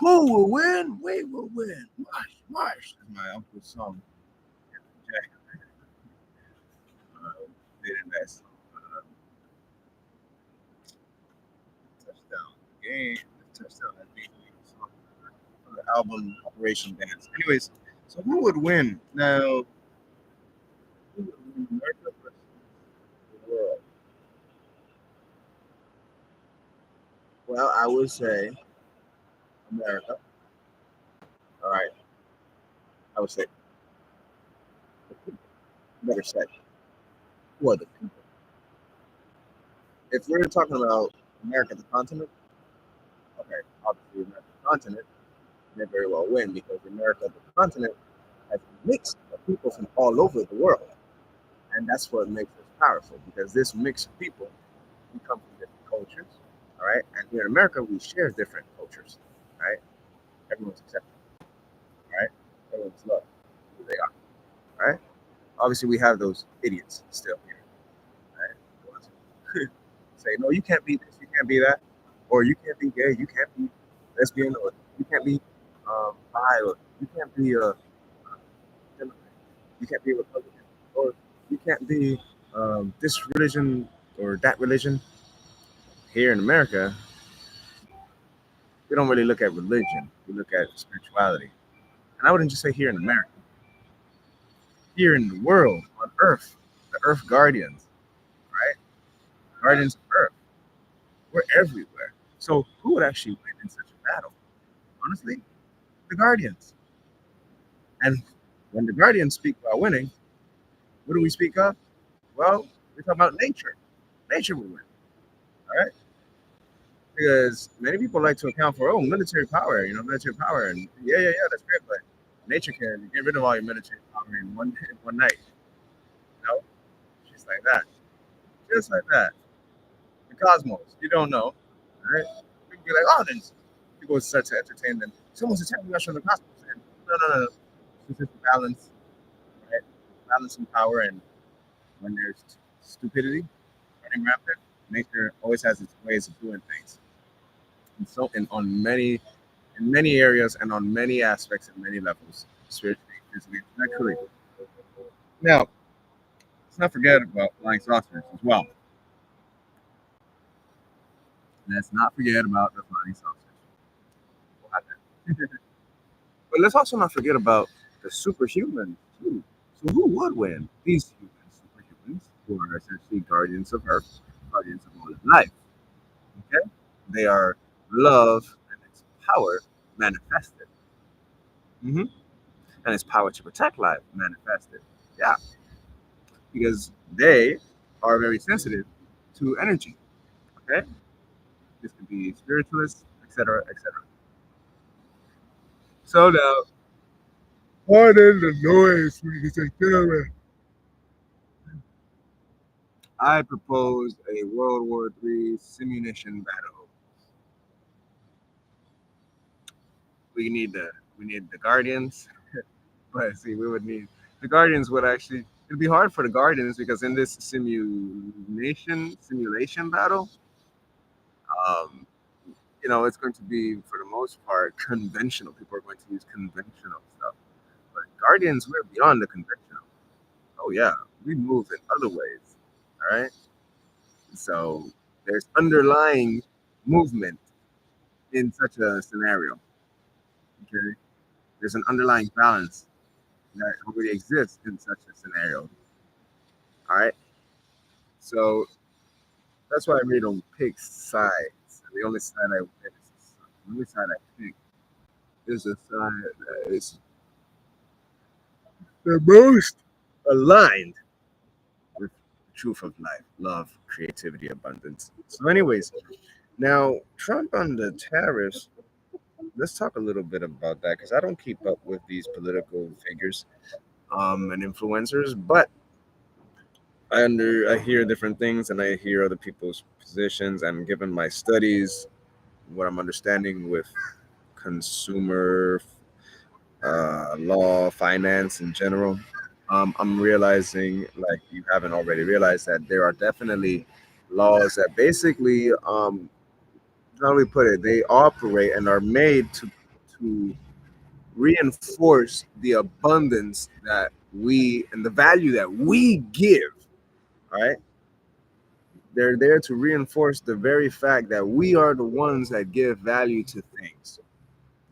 Who will win? We will win. Marsh, marsh is my uncle's song. Jack did in that song. Touchdown game. Touchdown that beat me song from the album Operation Dance. Anyways, so who would win now? Who would win, America versus the world? Well, I would say America. All right, I would say the people. Better said, who are the people? If we're talking about America, the continent, okay, obviously America, the continent may very well win because America, the continent, has a mix of people from all over the world, and that's what makes us powerful. Because this mix of people, we come from different cultures, all right, and here in America, we share different cultures, right? Everyone's accepted, right? Everyone's loved who they are, right? Obviously, we have those idiots still here, right? The ones who say, no, you can't be this, you can't be that, or you can't be gay, you can't be lesbian, or you can't be bi, or you can't be Democrat, you can't be Republican, or you can't be this religion or that religion. Here in America, we don't really look at religion, we look at spirituality. And I wouldn't just say here in America, here in the world, on Earth, the Earth Guardians, right? Guardians of Earth. We're everywhere. So who would actually win in such a battle? Honestly, the Guardians. And when the Guardians speak about winning, what do we speak of? Well, we talk about nature. Nature will win, all right? Because many people like to account for, oh, military power, military power, and yeah, that's great, but nature can get rid of all your military power in one night. No, just like that, just like that. The cosmos, you don't know, all right? People be like, oh, then people start to entertain them. Someone's attacking us from the cosmos. And no. It's just balance, right? Balance and power, and when there's stupidity running rampant, nature always has its ways of doing things. And so, in many areas and on many aspects and many levels, spiritually, physically, intellectually. Now, let's not forget about flying saucers as well. Let's not forget about the flying saucers. We'll have that. But let's also not forget about the superhumans too. So who would win? These humans, superhumans, who are essentially guardians of Earth, guardians of all life. Okay, they are love and its power manifested, hmm and its power to protect life manifested. Yeah, because they are very sensitive to energy. Okay, this could be spiritualists, etc., etc. So now, pardon the noise, ladies and gentlemen. I propose a World War III simulation battle. We need the Guardians, but see, we would need the Guardians would actually. It'd be hard for the Guardians because in this simulation battle, um, it's going to be for the most part conventional. People are going to use conventional stuff, but Guardians we're beyond the conventional. Oh yeah, we move in other ways. All right, so there's underlying movement in such a scenario. Okay, there's an underlying balance that already exists in such a scenario. All right, so that's why I really don't pick sides. The only side I pick is the only side I pick is the side that is the most aligned with the truth of life, love, creativity, abundance. So, anyways, now Trump on the tariffs. Let's talk a little bit about that because I don't keep up with these political figures and influencers, but I hear different things and I hear other people's positions, and given my studies, what I'm understanding with consumer law, finance in general, I'm realizing, like you haven't already realized, that there are definitely laws that basically, how do we put it? They operate and are made to to reinforce the abundance that we and the value that we give. All right. They're there to reinforce the very fact that we are the ones that give value to things.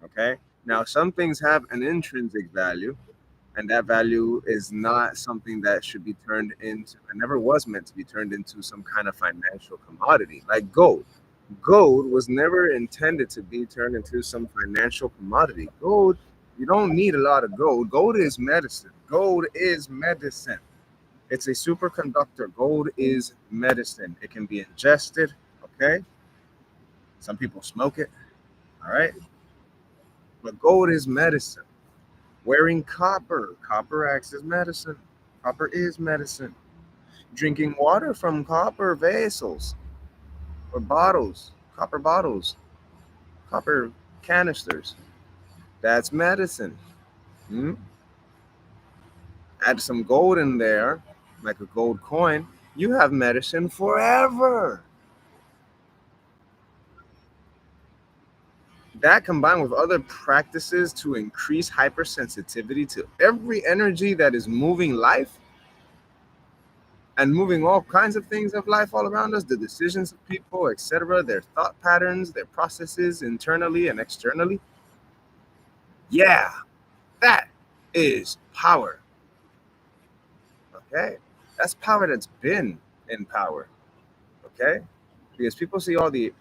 Okay. Now, some things have an intrinsic value, and that value is not something that should be turned into, and never was meant to be turned into some kind of financial commodity like gold. Gold was never intended to be turned into some financial commodity. Gold, you don't need a lot of gold. Gold is medicine. Gold is medicine. It's a superconductor. Gold is medicine. It can be ingested. Okay. Some people smoke it. All right. But gold is medicine. Wearing copper. Copper acts as medicine. Copper is medicine. Drinking water from copper vessels or bottles, copper canisters. That's medicine. Hmm? Add some gold in there, like a gold coin. You have medicine forever. That combined with other practices to increase hypersensitivity to every energy that is moving life and moving all kinds of things of life all around us, the decisions of people, etc., their thought patterns, their processes internally and externally. Yeah, that is power. Okay? That's power that's been in power. Okay? Because people see all the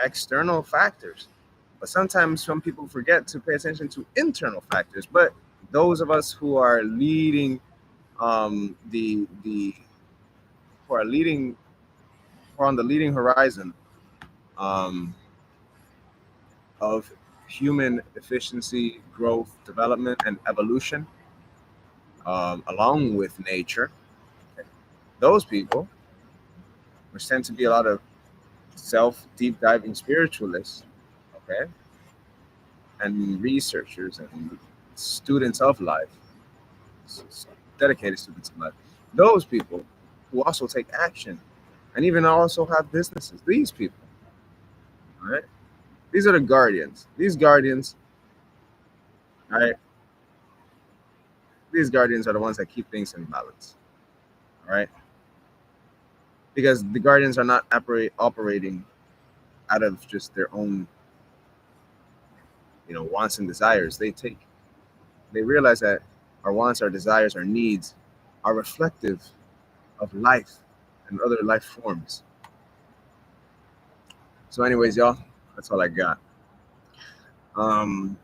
external factors, but sometimes some people forget to pay attention to internal factors. But those of us who are leading the who are leading who are on the leading horizon um, of human efficiency, growth, development, and evolution, along with nature, those people, which tend to be a lot of self deep diving spiritualists, okay, and researchers and students of life, dedicated students of life, those people who also take action and even also have businesses, these people, all right, these are the guardians. These guardians, all right, these guardians are the ones that keep things in balance, all right, because the guardians are not operating out of just their own, wants and desires. They realize that our wants, our desires, our needs are reflective of life and other life forms. So, anyways, y'all, that's all I got.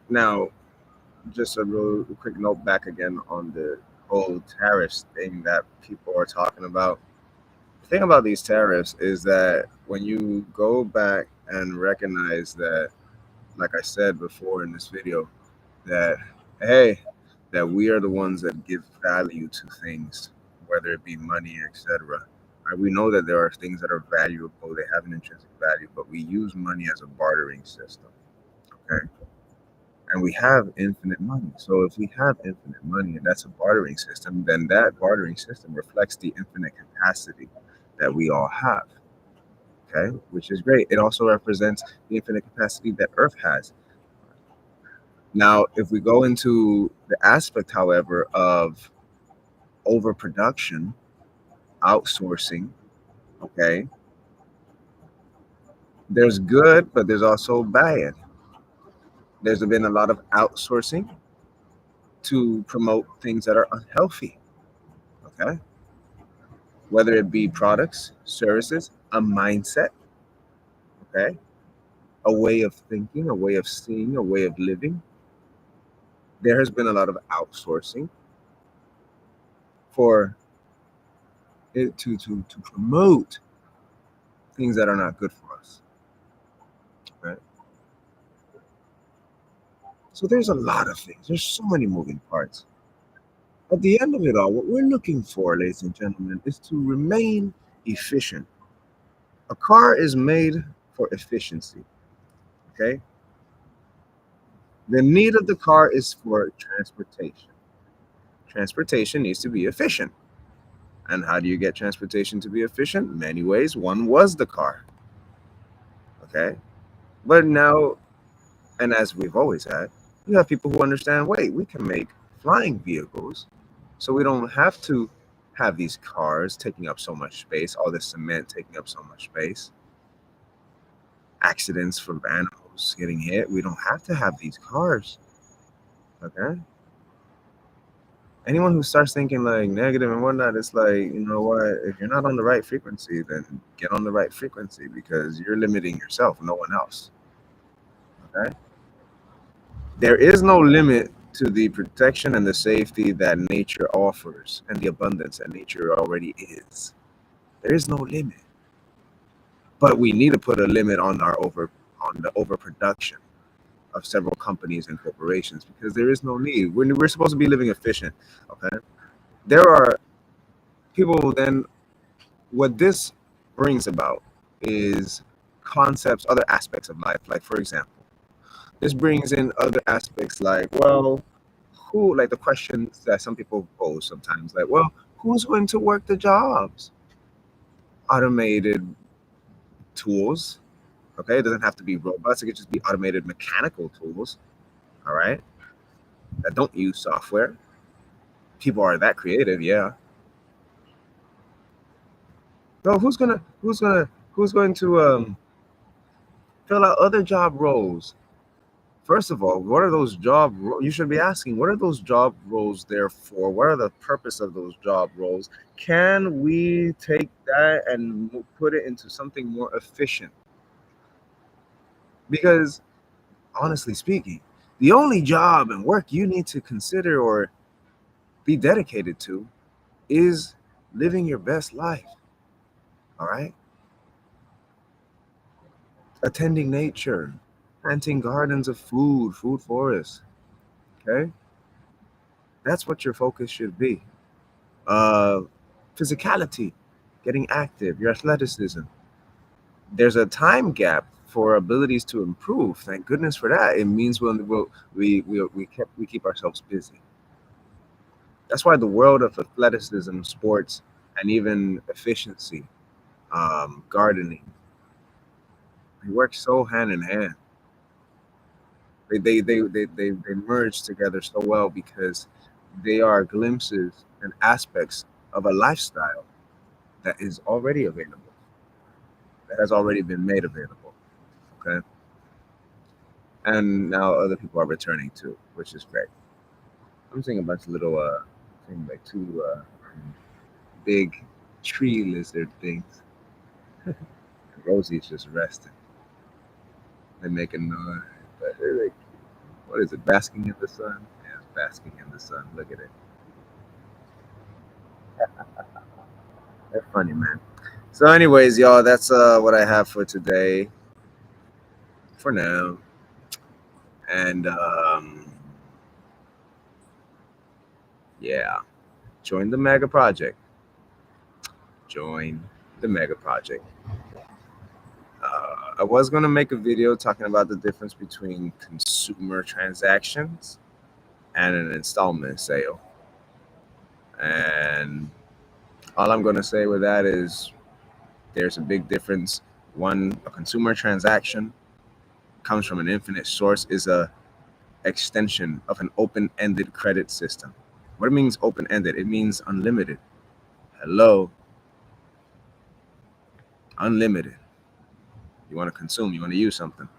Now, just a real quick note back again on the whole tariffs thing that people are talking about. The thing about these tariffs is that when you go back and recognize that, like I said before in this video, that hey, that we are the ones that give value to things, whether it be money, etc. Right? We know that there are things that are valuable; they have an intrinsic value, but we use money as a bartering system. Okay, and we have infinite money. So if we have infinite money and that's a bartering system, then that bartering system reflects the infinite capacity that we all have. Okay, which is great. It also represents the infinite capacity that Earth has. Now, if we go into the aspect, however, of overproduction, outsourcing, okay, there's good, but there's also bad. There's been a lot of outsourcing to promote things that are unhealthy, okay, whether it be products, services, a mindset, okay, a way of thinking, a way of seeing, a way of living. There has been a lot of outsourcing for it to promote things that are not good for us, right? So there's a lot of things. There's so many moving parts. At the end of it all, what we're looking for, ladies and gentlemen, is to remain efficient. A car is made for efficiency, okay? The need of the car is for transportation. Transportation needs to be efficient. And how do you get transportation to be efficient? Many ways. One was the car, okay? But now, and as we've always had, You have people who understand, wait, we can make flying vehicles, so we don't have to have these cars taking up so much space, all this cement taking up so much space, accidents from animals getting hit. We don't have to have these cars. Okay. Anyone who starts thinking like negative and whatnot, it's like, you know what? If you're not on the right frequency, then get on the right frequency because you're limiting yourself, no one else. Okay. There is no limit to the protection and the safety that nature offers and the abundance that nature already is. There is no limit. But we need to put a limit on the overproduction of several companies and corporations because there is no need. We're supposed to be living efficient. Okay. There are people then what this brings about is concepts, other aspects of life. Like for example, this brings in other aspects like, well, who, like the questions that some people pose sometimes, like, well, who's going to work the jobs? Automated tools. Okay, it doesn't have to be robots, it could just be automated mechanical tools, all right, that don't use software. People are that creative, yeah. No, who's going to fill out other job roles? First of all, what are those you should be asking, what are those job roles there for? What are the purpose of those job roles? Can we take that and put it into something more efficient? Because honestly speaking, the only job and work you need to consider or be dedicated to is living your best life. All right? Attending nature, planting gardens of food forests. Okay? That's what your focus should be. uh, Physicality, getting active, your athleticism. There's a time gap for abilities to improve. Thank goodness for that. It means we keep ourselves busy. That's why the world of athleticism, sports, and even efficiency, gardening, they work so hand in hand. They merge together so well because they are glimpses and aspects of a lifestyle that is already available, that has already been made available. Okay. And now other people are returning too, which is great. I'm seeing a bunch of little, seeing like two big tree lizard things. Rosie's just resting. They're making noise, but they're like, what is it? Basking in the sun? Yeah, it's basking in the sun. Look at it. They're funny, man. So, anyways, y'all, that's what I have for today. For now, and yeah, join the mega project. Join the mega project. I was going to make a video talking about the difference between consumer transactions and an installment sale. And all I'm going to say with that is there's a big difference. One, a consumer transaction comes from an infinite source, is a extension of an open-ended credit system. What it means open-ended? It means unlimited. Hello, unlimited. You want to consume, you want to use something,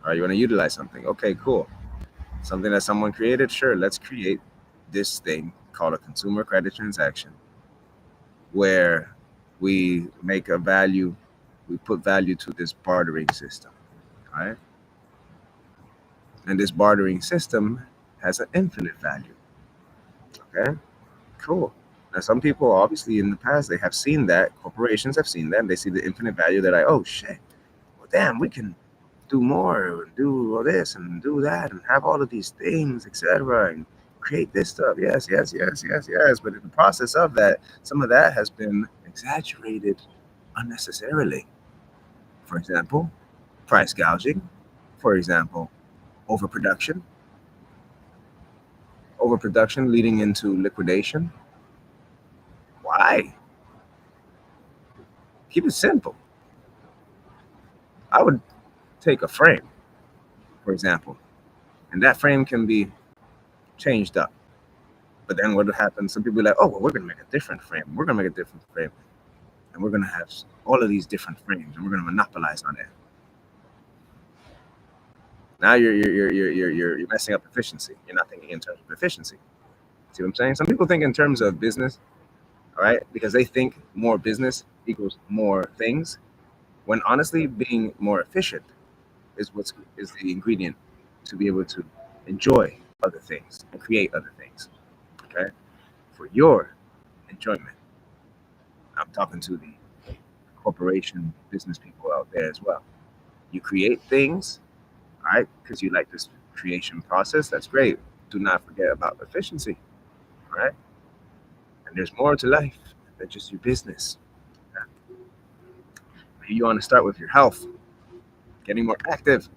or you want to utilize something. Okay, cool. Something that someone created, sure, let's create this thing called a consumer credit transaction where we make a value, we put value to this bartering system, right? And this bartering system has an infinite value. Okay, cool. Now, some people obviously in the past they have seen that, corporations have seen that, and they see the infinite value. They're like, oh shit, well, damn, we can do more and do all this and do that and have all of these things, etc. and create this stuff. Yes, yes, yes, yes, yes. But in the process of that, some of that has been exaggerated unnecessarily. For example, price gouging. For example, overproduction. Overproduction leading into liquidation. Why? Keep it simple. I would take a frame, for example. And that frame can be changed up. But then what happens? Some people are like, oh, well, we're going to make a different frame. We're going to make a different frame. And we're going to have all of these different frames, and we're going to monopolize on it. Now you're messing up efficiency. You're not thinking in terms of efficiency. See what I'm saying? Some people think in terms of business, all right, because they think more business equals more things. When honestly, being more efficient is the ingredient to be able to enjoy other things and create other things. Okay, for your enjoyment. I'm talking to the corporation business people out there as well. You create things, all right, because you like this creation process. That's great. Do not forget about efficiency, all right? And there's more to life than just your business. You want to start with your health, getting more active,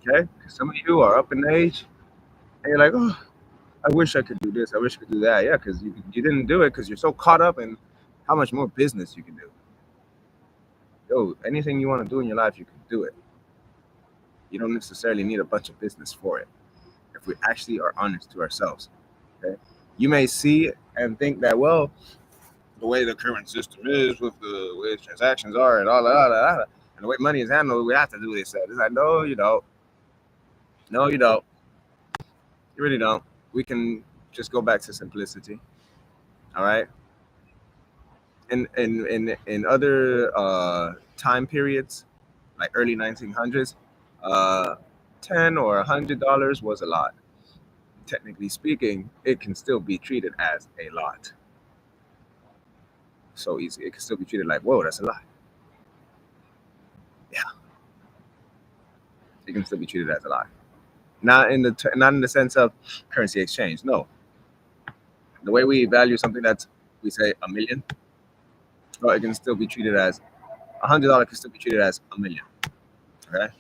okay? Because some of you are up in age and you're like, oh, I wish I could do this. I wish I could do that. Yeah, because you didn't do it because you're so caught up in how much more business you can do. Yo, anything you want to do in your life, you can do it. You don't necessarily need a bunch of business for it. If we actually are honest to ourselves, okay? You may see and think that, well, the way the current system is with the way transactions are and all that, and the way money is handled, we have to do this. It's like, no, you don't. No, you don't. You really don't. We can just go back to simplicity. All right. In other time periods, like early 1900s, uh, $10 or $100 was a lot. Technically speaking, it can still be treated as a lot. So easy. It can still be treated like, whoa, that's a lot. Yeah, it can still be treated as a lot. Not in the sense of currency exchange. No, the way we value something that's we say a million, well, it can still be treated as $100 can still be treated as a million. Okay.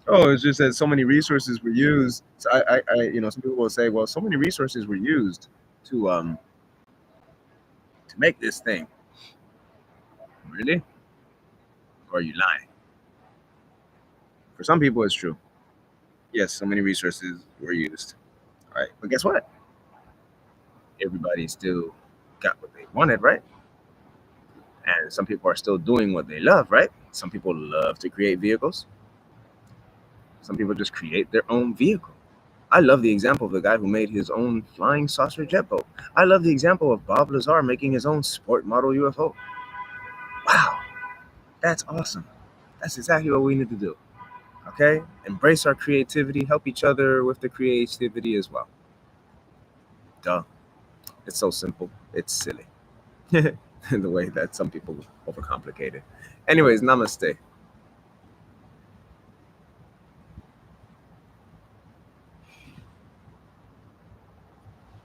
Oh, it's just that so many resources were used. So some people will say, well, so many resources were used to make this thing. Really? Or are you lying? For some people, it's true. Yes, so many resources were used. All right, but guess what? Everybody still got what they wanted, right? And some people are still doing what they love, right? Some people love to create vehicles. Some people just create their own vehicle. I love the example of the guy who made his own flying saucer jet boat. I love the example of Bob Lazar making his own sport model UFO. Wow, that's awesome. That's exactly what we need to do. Okay? Embrace our creativity, help each other with the creativity as well. Duh. It's so simple. It's silly. The way that some people overcomplicate it. Anyways, namaste.